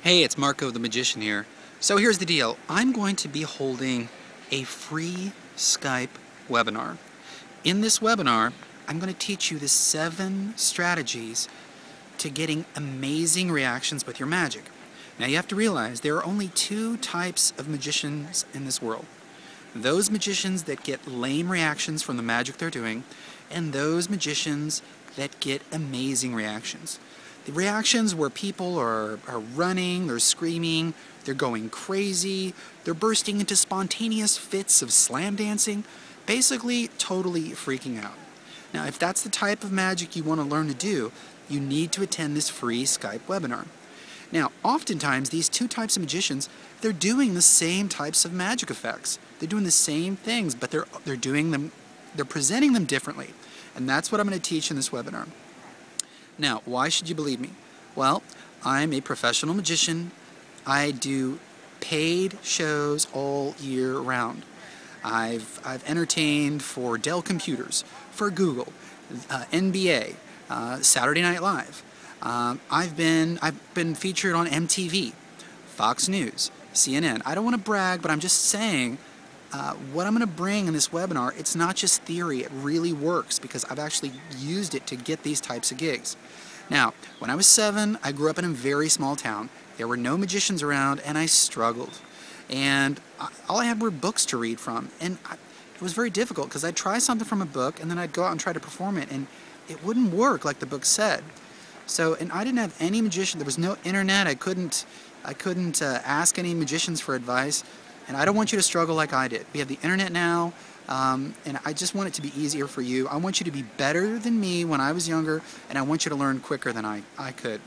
Hey, it's Marco the Magician here. So here's the deal. I'm going to be holding a free Skype webinar. In this webinar, I'm going to teach you the 7 strategies to getting amazing reactions with your magic. Now you have to realize there are only 2 types of magicians in this world. Those magicians that get lame reactions from the magic they're doing, and those magicians that get amazing reactions. The reactions where people are running, they're screaming, they're going crazy, they're bursting into spontaneous fits of slam dancing, basically totally freaking out. Now, if that's the type of magic you want to learn to do, you need to attend this free Skype webinar. Now, oftentimes these 2 types of magicians, they're doing the same types of magic effects. They're doing the same things, but they're presenting them differently. And that's what I'm going to teach in this webinar. Now, why should you believe me? Well, I'm a professional magician. I do paid shows all year round. I've entertained for Dell Computers, for Google, NBA, Saturday Night Live. I've been featured on MTV, Fox News, CNN. I don't want to brag, but I'm just saying what I'm going to bring in this webinar, it's not just theory, it really works because I've actually used it to get these types of gigs. Now, when I was 7, I grew up in a very small town. There were no magicians around and I struggled. And all I had were books to read from. And it was very difficult because I'd try something from a book and then I'd go out and try to perform it and it wouldn't work like the book said. So, and I didn't have any magician, there was no internet, I couldn't ask any magicians for advice. And I don't want you to struggle like I did. We have the internet now, and I just want it to be easier for you. I want you to be better than me when I was younger, and I want you to learn quicker than I could.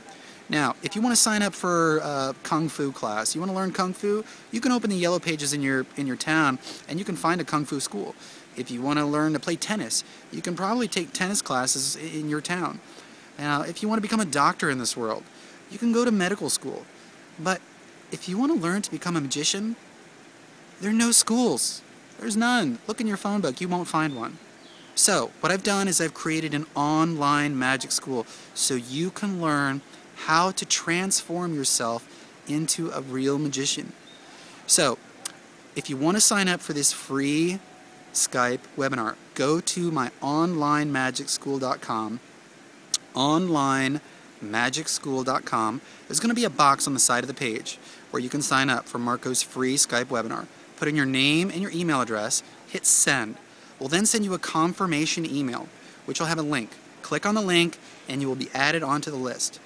Now, if you want to sign up for a Kung Fu class, you want to learn Kung Fu, you can open the yellow pages in your town, and you can find a Kung Fu school. If you want to learn to play tennis, you can probably take tennis classes in your town. Now, if you want to become a doctor in this world, you can go to medical school. But if you want to learn to become a magician, there are no schools. There's none. Look in your phone book. You won't find one. So, what I've done is I've created an online magic school so you can learn how to transform yourself into a real magician. So, if you want to sign up for this free Skype webinar, go to my onlinemagicschool.com, onlinemagicschool.com. There's going to be a box on the side of the page where you can sign up for Marco's free Skype webinar. Put in your name and your email address, hit send. We'll then send you a confirmation email, which will have a link. Click on the link and you will be added onto the list.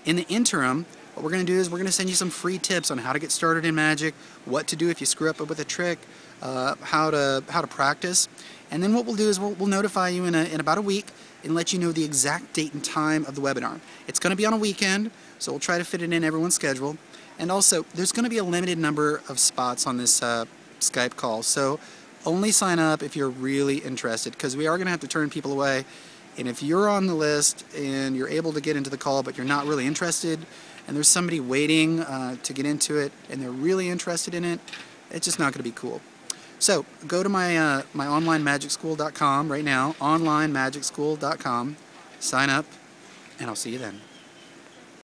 In the interim, what we're going to do is we're going to send you some free tips on how to get started in magic, what to do if you screw up with a trick, how to practice. And then what we'll do is we'll notify you in about a week and let you know the exact date and time of the webinar. It's going to be on a weekend, so we'll try to fit it in everyone's schedule. And also, there's going to be a limited number of spots on this Skype call, so only sign up if you're really interested, because we are going to have to turn people away. And if you're on the list and you're able to get into the call but you're not really interested, and there's somebody waiting to get into it and they're really interested in it, it's just not going to be cool. So go to my onlinemagicschool.com right now, onlinemagicschool.com, sign up, and I'll see you then.